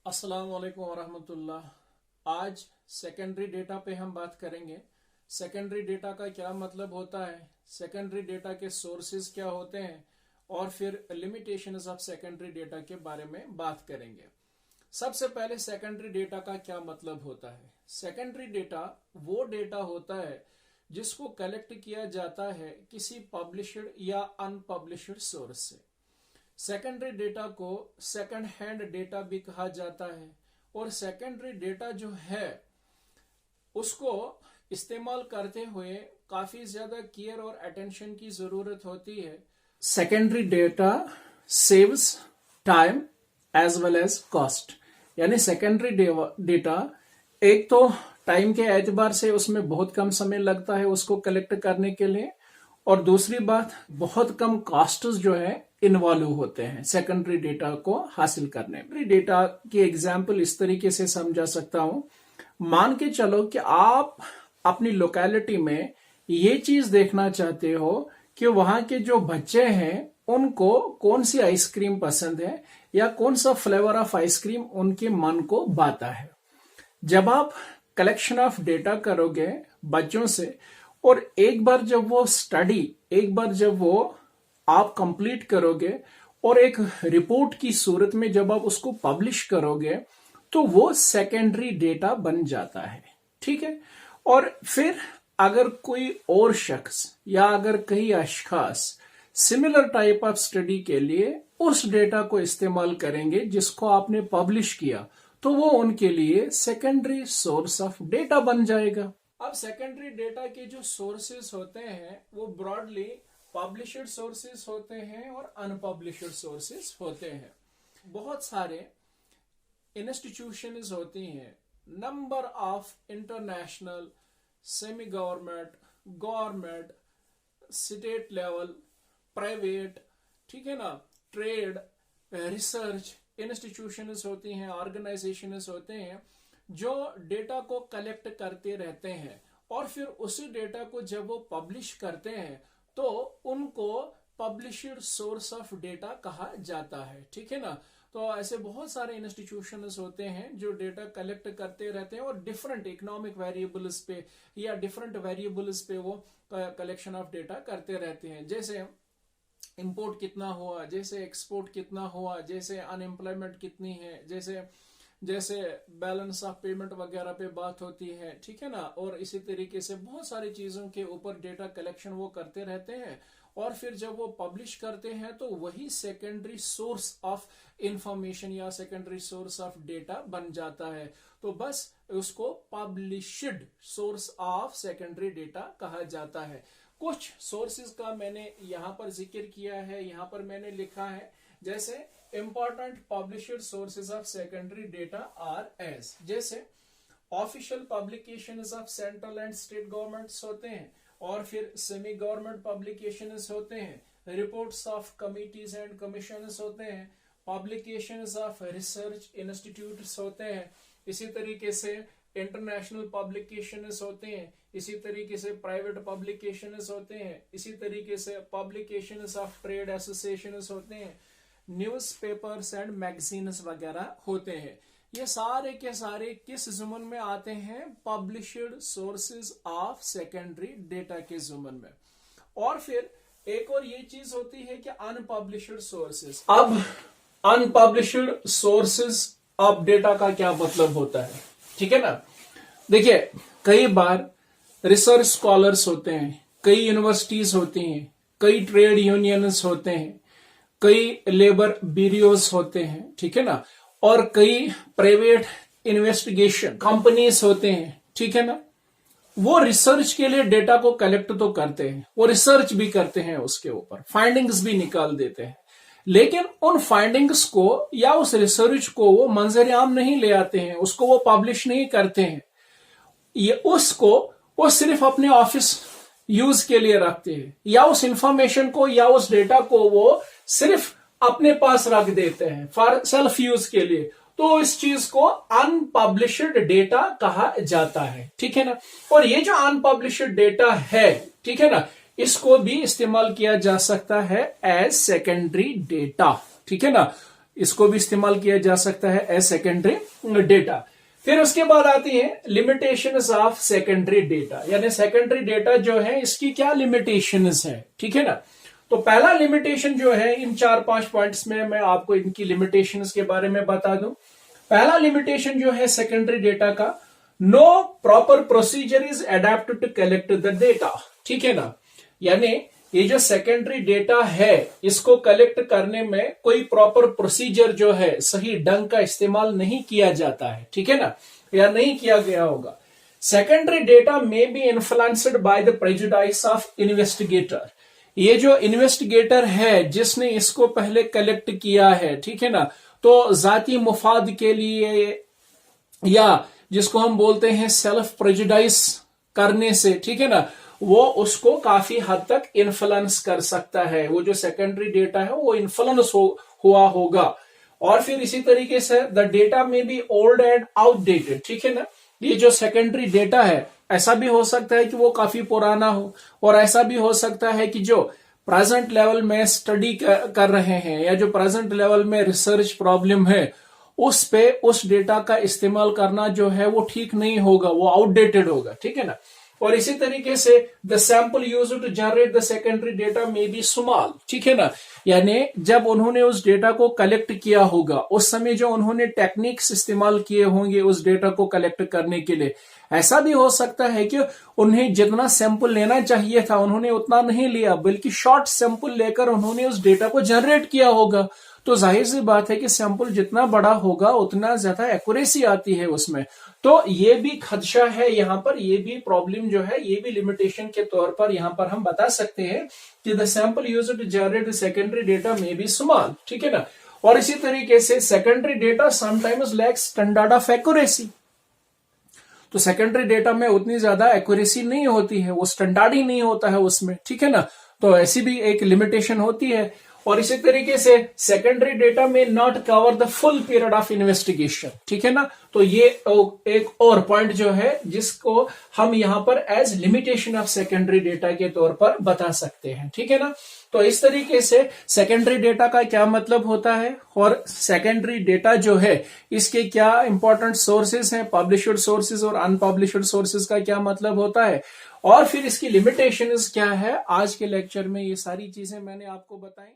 अस्सलाम वालेकुम वरहमतुल्लाह। आज सेकेंडरी डेटा पे हम बात करेंगे। सेकेंडरी डेटा का क्या मतलब होता है, सेकेंडरी डेटा के सोर्सेज क्या होते हैं और फिर लिमिटेशंस ऑफ सेकेंडरी डेटा के बारे में बात करेंगे। सबसे पहले सेकेंडरी डेटा का क्या मतलब होता है। सेकेंडरी डेटा वो डेटा होता है जिसको कलेक्ट किया जाता है किसी पब्लिश्ड या अनपब्लिश्ड सोर्स से। सेकेंडरी डेटा को सेकंड हैंड डेटा भी कहा जाता है और सेकेंडरी डेटा जो है उसको इस्तेमाल करते हुए काफी ज्यादा केयर और अटेंशन की जरूरत होती है। Secondary data saves time as well as cost, यानी सेकेंडरी डेटा एक तो टाइम के एतबार से उसमें बहुत कम समय लगता है उसको कलेक्ट करने के लिए, और दूसरी बात बहुत कम कॉस्ट्स जो है इन्वॉल्व होते हैं सेकेंडरी डेटा को हासिल करने में। डेटा की एग्जांपल इस तरीके से समझा सकता हूं, मान के चलो कि आप अपनी लोकेलिटी में ये चीज देखना चाहते हो कि वहां के जो बच्चे हैं उनको कौन सी आइसक्रीम पसंद है या कौन सा फ्लेवर ऑफ आइसक्रीम उनके मन को भाता है। जब आप कलेक्शन ऑफ डेटा करोगे बच्चों से और एक बार जब वो आप कंप्लीट करोगे और एक रिपोर्ट की सूरत में जब आप उसको पब्लिश करोगे तो वो सेकेंडरी डेटा बन जाता है, ठीक है। और फिर अगर कोई और शख्स या अगर कई अशखास सिमिलर टाइप ऑफ स्टडी के लिए उस डेटा को इस्तेमाल करेंगे जिसको आपने पब्लिश किया, तो वो उनके लिए सेकेंडरी सोर्स ऑफ डेटा बन जाएगा। अब सेकेंडरी डेटा के जो सोर्सेस होते हैं वो ब्रॉडली पब्लिश्ड सोर्सेस होते हैं और अनपब्लिश्ड सोर्सेस होते हैं। बहुत सारे इंस्टीट्यूशंस होती हैं, number of international, semi government, government, state level, private, ठीक है ना, ट्रेड, रिसर्च इंस्टीट्यूशंस होती हैं, ऑर्गेनाइजेशंस होते हैं जो डेटा को कलेक्ट करते रहते हैं और फिर उसी डेटा को जब वो पब्लिश करते हैं तो उनको पब्लिश्ड सोर्स ऑफ डेटा कहा जाता है, ठीक है ना। तो ऐसे बहुत सारे इंस्टीट्यूशंस होते हैं जो डेटा कलेक्ट करते रहते हैं और डिफरेंट इकोनॉमिक वेरिएबल्स पे या डिफरेंट वेरिएबल्स पे वो कलेक्शन ऑफ डेटा करते रहते हैं। जैसे इंपोर्ट कितना हुआ, जैसे एक्सपोर्ट कितना हुआ, जैसे अनएम्प्लॉयमेंट कितनी है, जैसे बैलेंस ऑफ पेमेंट वगैरह पे बात होती है, ठीक है ना। और इसी तरीके से बहुत सारी चीजों के ऊपर डेटा कलेक्शन वो करते रहते हैं और फिर जब वो पब्लिश करते हैं तो वही सेकेंडरी सोर्स ऑफ इंफॉर्मेशन या सेकेंडरी सोर्स ऑफ डेटा बन जाता है। तो बस उसको published source of secondary data कहा जाता है। कुछ सोर्सेज का मैंने यहाँ पर जिक्र किया है, यहाँ पर मैंने लिखा है, जैसे important published sources of secondary data are as, जैसे official publications of central and state governments होते हैं और फिर सेमी गवर्नमेंट पब्लिकेशंस होते हैं, reports of committees and commissions होते हैं, पब्लिकेशंस ऑफ रिसर्च इंस्टीट्यूट्स होते हैं, इसी तरीके से इंटरनेशनल पब्लिकेशंस होते हैं, इसी तरीके से प्राइवेट पब्लिकेशंस होते हैं, इसी तरीके से पब्लिकेशंस ऑफ ट्रेड एसोसिएशंस होते हैं, न्यूज़पेपर्स एंड मैगजीन्स वगैरह होते हैं। ये सारे के सारे किस जुमन में आते हैं? Published sources of secondary data के जुमन में। और फिर एक और ये चीज होती है कि अनपब्लिश्ड सोर्सेज। अब अनपब्लिश्ड सोर्सेज ऑफ डेटा का क्या मतलब होता है, ठीक है ना। देखिए, कई बार रिसर्च स्कॉलर्स होते हैं, कई यूनिवर्सिटीज होती हैं, कई ट्रेड यूनियंस होते हैं, कई लेबर ब्यूरोज होते हैं, ठीक है ना, और कई प्राइवेट इन्वेस्टिगेशन कंपनीज होते हैं, ठीक है ना। वो रिसर्च के लिए डेटा को कलेक्ट तो करते हैं, वो रिसर्च भी करते हैं, उसके ऊपर फाइंडिंग्स भी निकाल देते हैं, लेकिन उन फाइंडिंग्स को या उस रिसर्च को वो मंजर आम नहीं ले आते हैं, उसको वो पब्लिश नहीं करते हैं, ये उसको वो सिर्फ अपने ऑफिस यूज के लिए रखते हैं या उस इंफॉर्मेशन को या उस डेटा को वो सिर्फ अपने पास रख देते हैं फॉर सेल्फ यूज के लिए। तो इस चीज को अनपब्लिश्ड डेटा कहा जाता है, ठीक है ना। और ये जो अनपब्लिश्ड डेटा है, ठीक है ना, इसको भी इस्तेमाल किया जा सकता है एज सेकेंडरी डेटा, ठीक है ना। इसको भी इस्तेमाल किया जा सकता है एज सेकेंडरी डेटा। फिर उसके बाद आती है लिमिटेशंस ऑफ सेकेंडरी डेटा, यानी सेकेंडरी डेटा जो है इसकी क्या लिमिटेशंस है, ठीक है ना। तो पहला लिमिटेशन जो है, इन 4-5 पॉइंट्स में मैं आपको इनकी लिमिटेशंस के बारे में बता दूं। पहला लिमिटेशन जो है सेकेंडरी डेटा का, no proper procedure is adapted to collect the data, ठीक है ना। यानी ये जो सेकेंडरी डेटा है इसको कलेक्ट करने में कोई प्रॉपर प्रोसीजर जो है सही ढंग का इस्तेमाल नहीं किया जाता है, ठीक है ना, या नहीं किया गया होगा। Secondary data may B influenced by the prejudice of investigator. ये जो इन्वेस्टिगेटर है जिसने इसको पहले कलेक्ट किया है, ठीक है ना, तो जाती मुफाद के लिए या जिसको हम बोलते हैं सेल्फ प्रेजुडाइस करने से, ठीक है ना, वो उसको काफी हद तक इन्फ्लुएंस कर सकता है। वो जो सेकेंडरी डेटा है वो इन्फ्लुएंस हुआ होगा। और फिर इसी तरीके से the data may be old and outdated, ठीक है ना। ये जो सेकेंडरी डेटा है ऐसा भी हो सकता है कि वो काफी पुराना हो, और ऐसा भी हो सकता है कि जो प्रेजेंट लेवल में स्टडी कर रहे हैं या जो प्रेजेंट लेवल में रिसर्च प्रॉब्लम है उस पे उस डेटा का इस्तेमाल करना जो है वो ठीक नहीं होगा, वो आउटडेटेड होगा, ठीक है ना। और इसी तरीके से the sample used to generate the secondary data may be small, ठीक है ना। यानी जब उन्होंने उस डेटा को कलेक्ट किया होगा उस समय जो उन्होंने टेक्निक्स इस्तेमाल किए होंगे उस डेटा को कलेक्ट करने के लिए, ऐसा भी हो सकता है कि उन्हें जितना सैंपल लेना चाहिए था उन्होंने उतना नहीं लिया, बल्कि शॉर्ट सैंपल लेकर उन्होंने उस डेटा को जनरेट किया होगा। तो जाहिर सी बात है कि सैंपल जितना बड़ा होगा उतना ज्यादा एक्यूरेसी आती है उसमें। तो ये भी खदशा है यहाँ पर, ये भी प्रॉब्लम जो है, ये भी लिमिटेशन के तौर पर यहाँ पर हम बता सकते हैं कि the sample used to generate the secondary data may be small, ठीक है ना। और इसी तरीके से secondary data sometimes lacks standard of accuracy. तो सेकेंडरी डेटा में उतनी ज्यादा एक्यूरेसी नहीं होती है, वो स्टैंडर्ड ही नहीं होता है उसमें, ठीक है ना। तो ऐसी भी एक लिमिटेशन होती है। और इसी तरीके से सेकेंडरी डेटा में not cover the full period of investigation, ठीक है ना। तो ये एक और पॉइंट जो है जिसको हम यहां पर as limitation of secondary data के तौर पर बता सकते हैं, ठीक है ना। तो इस तरीके से सेकेंडरी डेटा का क्या मतलब होता है और सेकेंडरी डेटा जो है इसके क्या इंपॉर्टेंट सोर्सेज हैं, पब्लिश्ड सोर्सेज और अनपब्लिश्ड सोर्सेज का क्या मतलब होता है, और फिर इसकी लिमिटेशंस क्या है, आज के लेक्चर में ये सारी चीजें मैंने आपको बताई।